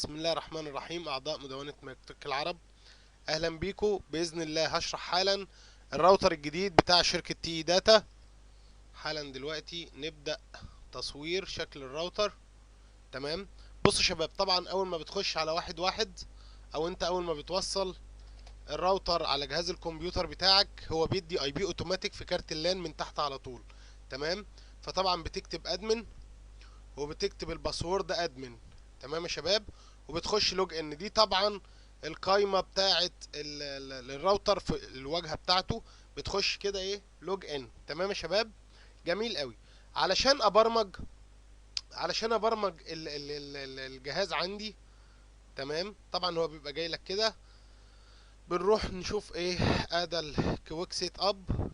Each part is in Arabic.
بسم الله الرحمن الرحيم. أعضاء مدونة مكتك العرب، أهلا بيكم. بإذن الله هشرح حالا الراوتر الجديد بتاع شركة تي داتا. حالا دلوقتي نبدأ تصوير شكل الراوتر. تمام. بصوا يا شباب، طبعا أول ما بتخش على واحد واحد أو أنت أول ما بتوصل الراوتر على جهاز الكمبيوتر بتاعك، هو بيدي اي بي اوتوماتيك في كارت اللان من تحت على طول. تمام. فطبعا بتكتب ادمن وبتكتب الباسورد ادمن. تمام يا شباب. وبتخش لوج ان. دي طبعا القايمه بتاعه الراوتر في الواجهه بتاعته. بتخش كده ايه لوج ان. تمام يا شباب. جميل قوي. علشان ابرمج علشان ابرمج الجهاز عندي. تمام. طبعا هو بيبقى جاي لك كده. بنروح نشوف ايه ادي الكويك سيت اب.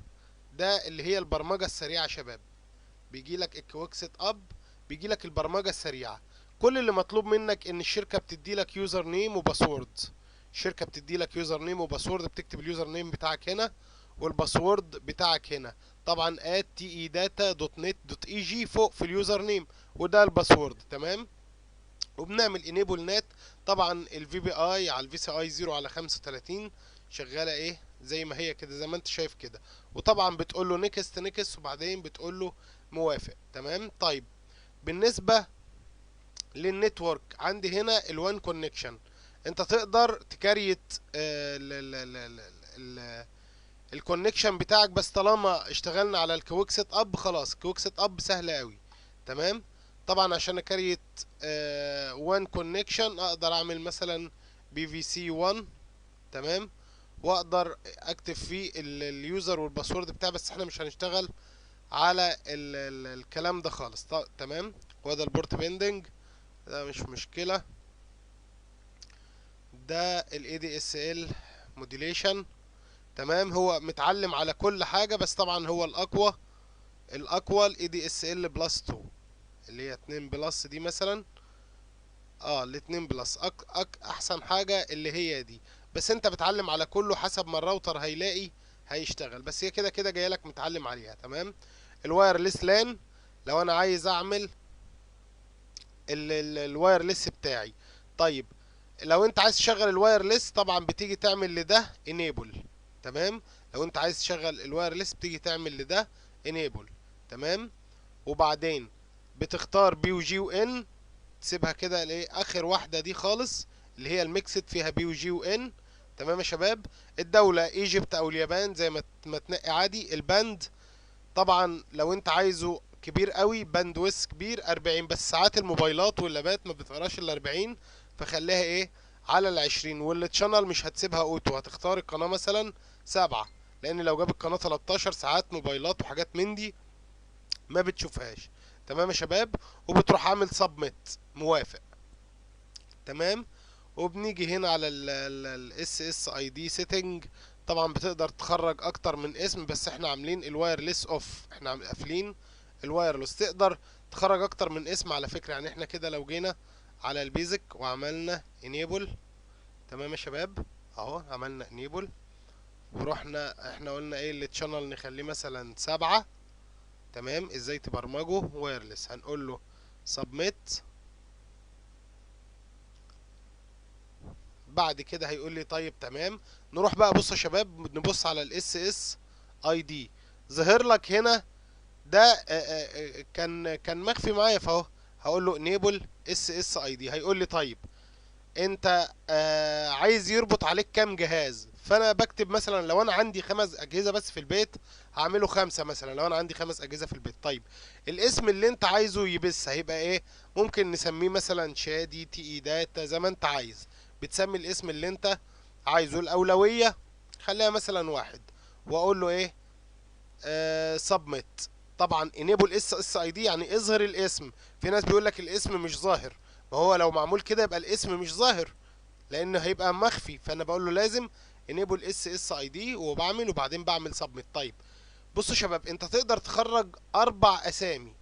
ده اللي هي البرمجه السريعه يا شباب. بيجي لك الكويك سيت اب، بيجي لك البرمجه السريعه. كل اللي مطلوب منك ان الشركه بتدي لك يوزر نيم وباسورد. الشركه بتدي لك يوزر نيم وباسورد. بتكتب اليوزر نيم بتاعك هنا والباسورد بتاعك هنا. طبعا @te-data.net.eg فوق في اليوزر نيم، وده الباسورد. تمام. وبنعمل انيبل نت. طبعا الفي بي اي على الفي سي اي 0 على 35 شغاله ايه زي ما هي كده، زي ما انت شايف كده. وطبعا بتقول له نيكست نيكست، وبعدين بتقول له موافق. تمام. طيب، بالنسبه للنتورك عندي هنا الوان كونكشن. انت تقدر تكريت الكونكشن بتاعك، بس طالما اشتغلنا على الكويك سيت اب خلاص. الكويك سيت اب سهله قوي. تمام. طبعا عشان اكريت وان كونكشن اقدر اعمل مثلا بي في سي 1. تمام. واقدر اكتب فيه اليوزر والباسورد بتاعي، بس احنا مش هنشتغل على الكلام ده خالص. تمام. وده البورت بيندنج، ده مش مشكلة. ده ال ADSL موديليشن. تمام. هو متعلم على كل حاجة، بس طبعا هو الأقوى ال ADSL بلس 2، اللي هي 2 بلس دي مثلا. ال 2 بلس أحسن حاجة اللي هي دي. بس أنت بتعلم على كله حسب ما الراوتر هيشتغل، بس هي كده كده جايلك متعلم عليها. تمام. الوايرلس لان، لو أنا عايز أعمل الوايرلس بتاعي. طيب، لو انت عايز تشغل الوايرلس طبعا بتيجي تعمل لده انيبل. تمام. لو انت عايز تشغل الوايرلس بتيجي تعمل لده انيبل. تمام. وبعدين بتختار بي وجي وان، تسيبها كده لايه اخر واحده دي خالص، اللي هي الميكسد فيها بي وجي وان. تمام يا شباب. الدوله ايجيبت او اليابان زي ما تنقي عادي. الباند طبعا لو انت عايزه كبير قوي، باند ويس كبير 40، بس ساعات الموبايلات واللابات ما بتقراش ال 40، فخليها ايه على ال 20. والتشانل مش هتسيبها اوتو، هتختار القناه مثلا 7، لان لو جاب القناه 13 ساعات موبايلات وحاجات من دي ما بتشوفهاش. تمام يا شباب. وبتروح عامل سبميت موافق. تمام. وبنيجي هنا على الاس اس اي دي سيتنج. طبعا بتقدر تخرج اكتر من اسم، بس احنا عاملين الوايرلس اوف، احنا قافلين الوايرلس. تقدر تخرج اكتر من اسم على فكرة. يعني احنا كده لو جينا على البيزك وعملنا انيبل. تمام يا شباب. اهو عملنا انيبل ورحنا احنا قلنا ايه اللي تشانل نخليه مثلا 7. تمام. ازاي تبرمجه وايرلس؟ هنقول له سبميت. بعد كده هيقول لي طيب تمام. نروح بقى بص يا شباب، نبص على الاس اس اي دي. ظهر لك هنا ده كان مخفي معايا، فاهو هقول له انيبل اس اس اي دي. هيقول لي طيب انت عايز يربط عليك كام جهاز؟ فانا بكتب مثلا لو انا عندي 5 اجهزه بس في البيت هعمله 5 مثلا. لو انا عندي 5 اجهزه في البيت. طيب، الاسم اللي انت عايزه يبث هيبقى ايه؟ ممكن نسميه مثلا شادي تي اي داتا زي ما انت عايز. بتسمي الاسم اللي انت عايزه. الاولويه خليها مثلا 1، واقول له ايه سبميت. طبعا انيبل اس اس اي دي يعني اظهر الاسم. في ناس بيقول لك الاسم مش ظاهر. ما هو لو معمول كده يبقى الاسم مش ظاهر، لانه هيبقى مخفي. فانا بقول له لازم انيبل اس اس اي دي وبعمل، وبعدين بعمل سبميت. طيب، بصوا يا شباب، انت تقدر تخرج 4 اسامي.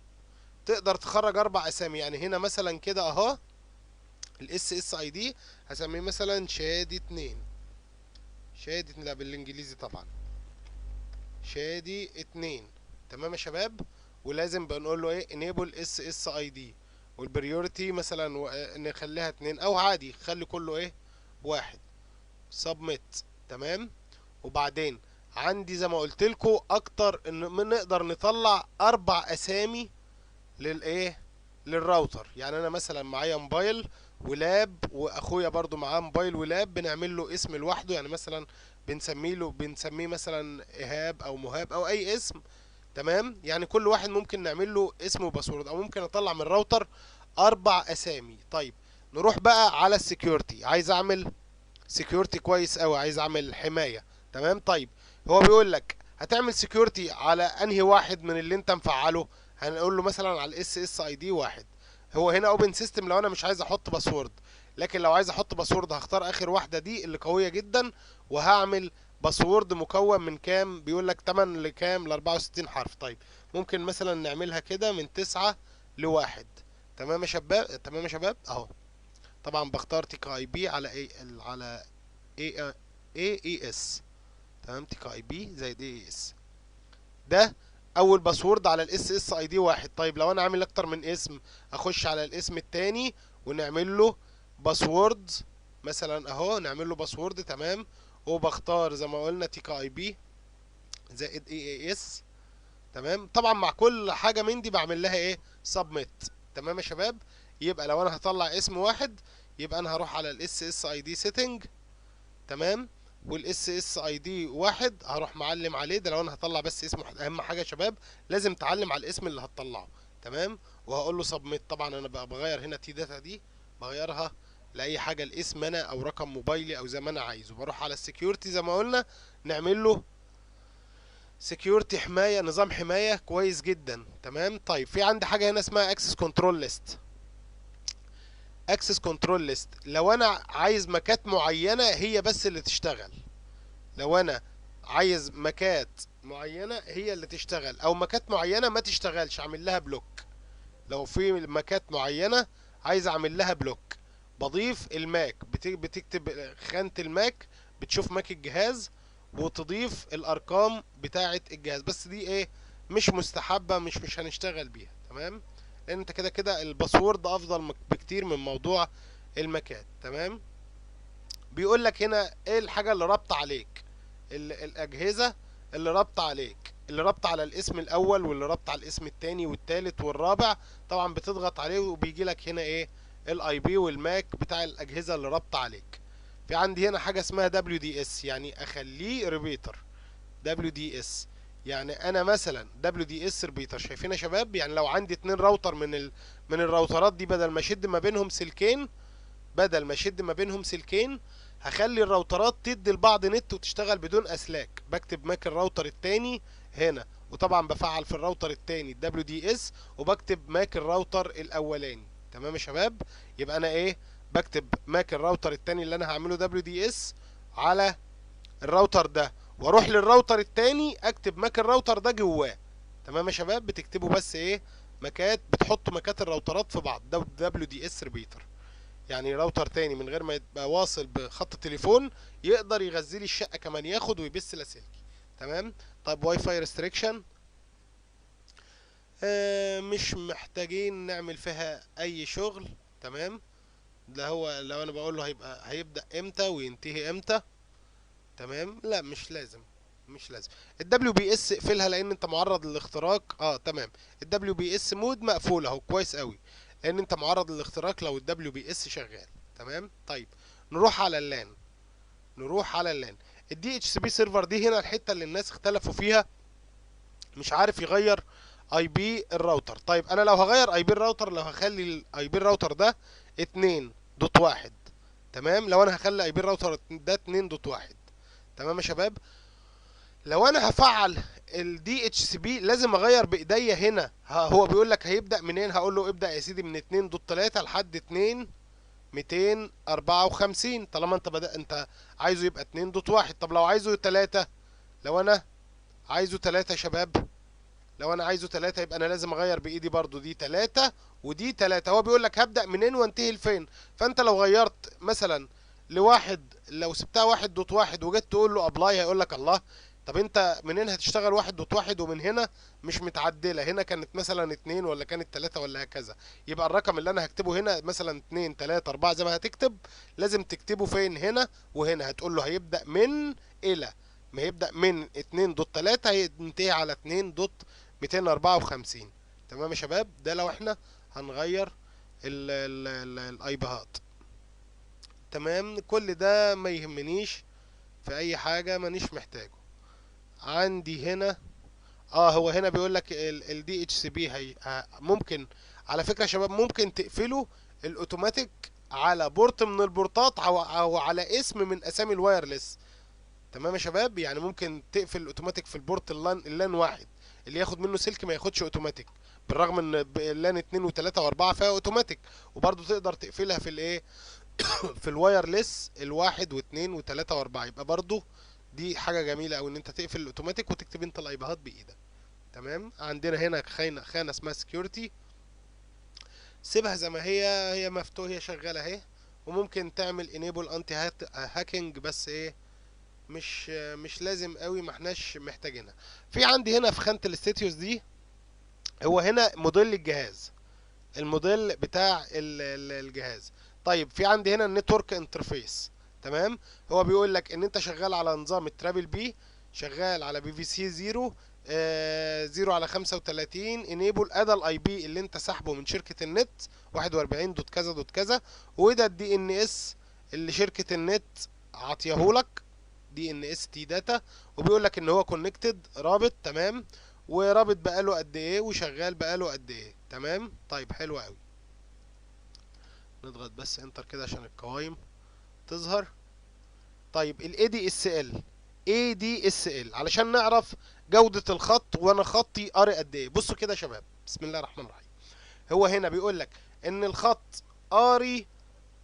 تقدر تخرج 4 اسامي. يعني هنا مثلا كده اهو الاس اس اي دي هسميه مثلا شادي 2. شادي لا بالانجليزي طبعا. شادي 2. تمام يا شباب. ولازم بنقول له ايه انيبل اس اس اي دي. والبريوريتي مثلا نخليها 2 او عادي خلي كله ايه بواحد. سبميت. تمام. وبعدين عندي زي ما قلت لكم اكتر ان نقدر نطلع 4 اسامي للايه للراوتر. يعني انا مثلا معايا موبايل ولاب، واخويا برضو معاه موبايل ولاب، بنعمل له اسم لوحده. يعني مثلا بنسميه مثلا ايهاب او مهاب او اي اسم. تمام. يعني كل واحد ممكن نعمل له اسم وباسورد، او ممكن اطلع من الراوتر 4 اسامي. طيب نروح بقى على السكيورتي. عايز اعمل سكيورتي كويس قوي، عايز اعمل حماية. تمام. طيب هو بيقول لك هتعمل سكيورتي على انهي واحد من اللي انت مفعله؟ هنقول له مثلا على الاس اس اي دي 1. هو هنا اوبن سيستم لو انا مش عايز احط باسورد، لكن لو عايز احط باسورد هختار اخر واحدة دي اللي قوية جدا، وهعمل باسورد مكون من كام؟ بيقول لك 8 لكام؟ ل 64 حرف. طيب ممكن مثلا نعملها كده من 9 ل1. تمام يا شباب، تمام يا شباب اهو. طبعا بختار تيك اي بي على على اي اس. تمام. تيك اي بي زائد اي اس. ده اول باسورد على الاس اس اي دي 1. طيب لو انا عامل اكتر من اسم، اخش على الاسم التاني ونعمل له باسورد. مثلا اهو نعمل له باسورد. تمام. وبختار زي ما قلنا تيك اي بي زائد اي اس. تمام. طبعا مع كل حاجه من دي بعمل لها ايه؟ سبميت. تمام يا شباب. يبقى لو انا هطلع اسم واحد، يبقى انا هروح على الاس اس اي دي سيتنج. تمام. والاس اس اي دي 1 هروح معلم عليه. ده لو انا هطلع بس اسم واحد. اهم حاجه يا شباب لازم تعلم على الاسم اللي هتطلعه. تمام. وهقول له سبميت. طبعا انا بقى بغير هنا تي داتا دي، بغيرها لاي حاجه، الاسم انا او رقم موبايلي او زي ما انا عايزه. بروح على السكيورتي زي ما قلنا، نعمل له سكيورتي حمايه، نظام حمايه كويس جدا. تمام. طيب في عندي حاجه هنا اسمها اكسس كنترول ليست. اكسس كنترول ليست لو انا عايز ماكات معينه هي بس اللي تشتغل. لو انا عايز ماكات معينه هي اللي تشتغل، او ماكات معينه ما تشتغلش اعمل لها بلوك. لو في ماكات معينه عايز اعمل لها بلوك، بضيف الماك. بتكتب خانه الماك، بتشوف ماك الجهاز وتضيف الارقام بتاعه الجهاز. بس دي ايه؟ مش مستحبه، مش هنشتغل بيها. تمام. لان انت كده كده الباسورد افضل بكتير من موضوع الماكات. تمام. بيقول لك هنا ايه الحاجه اللي رابطه عليك؟ الاجهزه اللي رابطه عليك، اللي رابطه على الاسم الاول واللي رابطه على الاسم التاني والتالت والرابع. طبعا بتضغط عليه وبيجي لك هنا ايه؟ الاي بي والماك بتاع الاجهزه اللي رابطه عليك. في عندي هنا حاجه اسمها دبليو دي اس، يعني اخليه ريبيتر. دبليو دي اس يعني انا مثلا دبليو دي اس ريبيتر. شايفين يا شباب؟ يعني لو عندي 2 راوتر من الراوترات دي، بدل ما اشد ما بينهم سلكين، هخلي الراوترات تدي لبعض نت وتشتغل بدون اسلاك. بكتب ماك الراوتر التاني هنا، وطبعا بفعل في الراوتر التاني الدبليو دي اس، وبكتب ماك الراوتر الاولاني. تمام يا شباب. يبقى انا ايه؟ بكتب ماك الراوتر التاني اللي انا هعمله دبليو دي اس على الراوتر ده، واروح للراوتر التاني اكتب ماك الراوتر ده جواه. تمام يا شباب. بتكتبوا بس ايه؟ ماكات، بتحطوا ماكات الراوترات في بعض. ده دبليو دي اس ريبيتر. يعني راوتر تاني من غير ما يبقى واصل بخط التليفون يقدر يغذي لي الشقه كمان، ياخد ويبث لاسلكي. تمام. طيب واي فاي ريستريكشن مش محتاجين نعمل فيها اي شغل. تمام. ده هو لو انا بقول له هيبدأ امتى وينتهي امتى. تمام. لا مش لازم، مش لازم. الدبليو بي اس اقفلها لان انت معرض للاختراق. تمام. الدبليو بي اس مود مقفول اهو، كويس قوي، لان انت معرض للاختراق لو الدبليو بي اس شغال. تمام. طيب نروح على اللان. الدي اتش سي بي سيرفر دي هنا الحته اللي الناس اختلفوا فيها، مش عارف يغير اي بي الراوتر. طيب انا لو هغير اي بي الراوتر، لو هخلي الاي بي الراوتر ده 2.1. تمام. لو انا هخلي اي بي الراوتر ده 2.1. تمام يا شباب. لو انا هفعل الدي اتش سي بي لازم اغير بايديا هنا. هو بيقول لك هيبدا منين؟ هقول له ابدا يا سيدي من 2.3 لحد 254. طالما انت عايزه يبقى 2.1. طب لو عايزه 3، لو انا عايزه 3 يا شباب، لو انا عايزه 3 يبقى انا لازم اغير بايدي برضو. دي 3 ودي 3. هو بيقول لك هبدا منين وانتهي لفين. فانت لو غيرت مثلا لواحد، لو سبتها 1.1 وجيت تقول له ابلاي، هيقول لك الله طب انت منين هتشتغل 1.1 ومن هنا مش متعدله؟ هنا كانت مثلا 2 ولا كانت 3 ولا هكذا. يبقى الرقم اللي انا هكتبه هنا مثلا 2 3 4 زي ما هتكتب، لازم تكتبه فين؟ هنا وهنا. هتقول له هيبدأ من الى، ما يبدأ من 2.3 هينتهي على 2.254. تمام يا شباب؟ ده لو احنا هنغير الايبهات. تمام، كل ده ما يهمنيش في اي حاجة، مانيش محتاجه. عندي هنا هو هنا بيقول لك الدي اتش سي بي هي ممكن، على فكرة يا شباب ممكن تقفله الاوتوماتيك على بورت من البورتات او على اسم من اسامي الوايرلس. تمام يا شباب؟ يعني ممكن تقفل الاوتوماتيك في البورت اللان واحد اللي ياخد منه سلك ما ياخدش اوتوماتيك، بالرغم ان اللان 2 و3 و4 فيها اوتوماتيك. وبرضه تقدر تقفلها في الايه في الوايرلس الواحد واثنين وثلاثة واربعة. يبقى برضو دي حاجة جميلة اوي ان انت تقفل الاوتوماتيك وتكتب انت الايبهات بايدك. تمام. عندنا هنا خانة اسمها سكيورتي، سيبها زي ما هي، هي مفتوحة، هي شغالة اهي. وممكن تعمل انيبل انتي هاكينج، بس ايه، مش لازم قوي، ما احناش محتاجينها. في عندي هنا في خانة الاستاتيوس دي، هو هنا موديل الجهاز، الموديل بتاع الجهاز. طيب في عندي هنا النتورك انترفيس. تمام. هو بيقول لك ان انت شغال على نظام الترابل بي، شغال على بي في سي 0 0 على 35 انيبل ادا الاي بي اللي انت سحبه من شركه النت 41 دوت كذا دوت كذا، وده الدي ان اس اللي شركه النت عطيهولك، دي ان اس تي داتا. وبيقول لك ان هو كونكتد، رابط. تمام. ورابط بقاله قد ايه وشغال بقاله قد ايه. تمام. طيب حلو قوي. نضغط بس انتر كده عشان القوائم تظهر. طيب الاي دي اس ال، اي دي اس ال علشان نعرف جودة الخط وانا خطي قاري قد ايه. بصوا كده يا شباب، بسم الله الرحمن الرحيم. هو هنا بيقول لك ان الخط قاري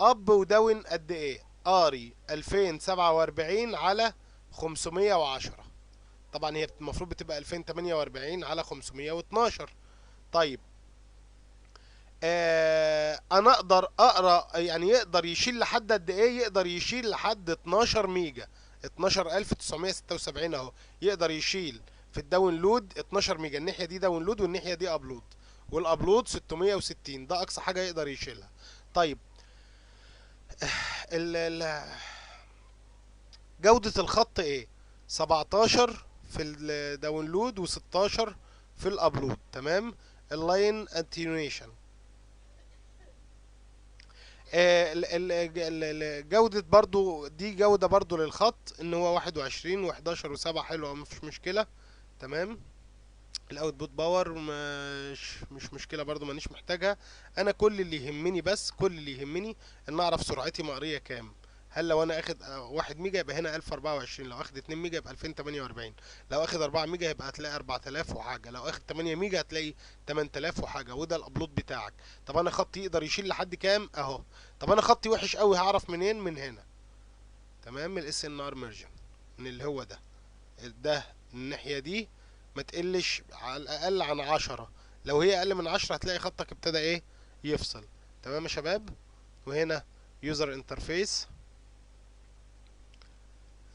اب وداون قد ايه؟ قاري 2047 على 510. طبعا هي المفروض بتبقى 2048 على 512. طيب انا اقدر اقرا، يعني يقدر يشيل لحد قد ايه؟ يقدر يشيل لحد 12 ميجا، 12976 اهو. يقدر يشيل في الداونلود 12 ميجا، الناحيه دي داونلود والناحيه دي ابلود، والابلود 660، ده اقصى حاجه يقدر يشيلها. طيب ال ال جوده الخط ايه؟ 17 في الداونلود و16 في الابلود. تمام. اللاين اتنيويشن، جودة برضو دي جودة برضو للخط ان هو 21 و11 و7 حلوة، مفيش مشكلة. تمام. الاوتبوت باور مش مشكلة برضو، مانيش محتاجها. انا كل اللي يهمني، بس كل اللي يهمني ان اعرف سرعتي مقرية كام. هل لو انا اخد 1 ميجا يبقى هنا 1024، لو اخد 2 ميجا يبقى 2048، لو اخد 4 ميجا يبقى هتلاقي 4000 وحاجه، لو اخد 8 ميجا هتلاقي 8000 وحاجه. وده الابلود بتاعك. طب انا خطي يقدر يشيل لحد كام؟ اهو. طب انا خطي وحش قوي، هعرف منين؟ من هنا. تمام. الاس ان ار ميرجن، من اللي هو ده الناحيه دي ما تقلش على الاقل عن 10. لو هي اقل من 10 هتلاقي خطك ابتدى ايه؟ يفصل. تمام يا شباب. وهنا يوزر انترفيس،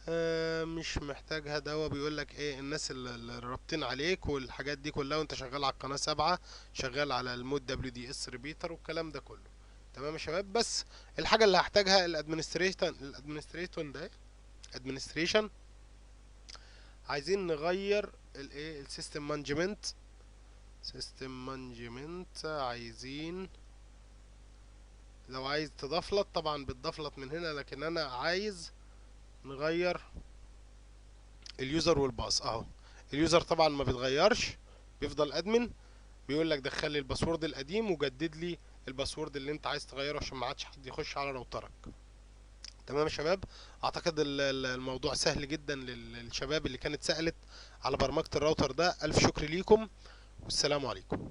مش محتاجها. ده هو بيقول لك ايه الناس اللي رابطين عليك والحاجات دي كلها، وانت شغال على القناة 7، شغال على المود دبليو دي اس ريبيتر والكلام ده كله. تمام يا شباب. بس الحاجة اللي هحتاجها الادمنستريشن ده، ادمنستريشن. عايزين نغير الايه، السيستم مانجمنت، سيستم مانجمنت. عايزين، لو عايز تضفلت طبعا بتضفلت من هنا، لكن انا عايز نغير اليوزر والباص. اهو اليوزر طبعا ما بيتغيرش، بيفضل ادمن. بيقول لك دخل لي الباسورد القديم وجدد لي الباسورد اللي انت عايز تغيره عشان ما عادش حد يخش على راوترك. تمام يا شباب. اعتقد الموضوع سهل جدا للشباب اللي كانت سألت على برمجة الراوتر ده. الف شكر ليكم والسلام عليكم.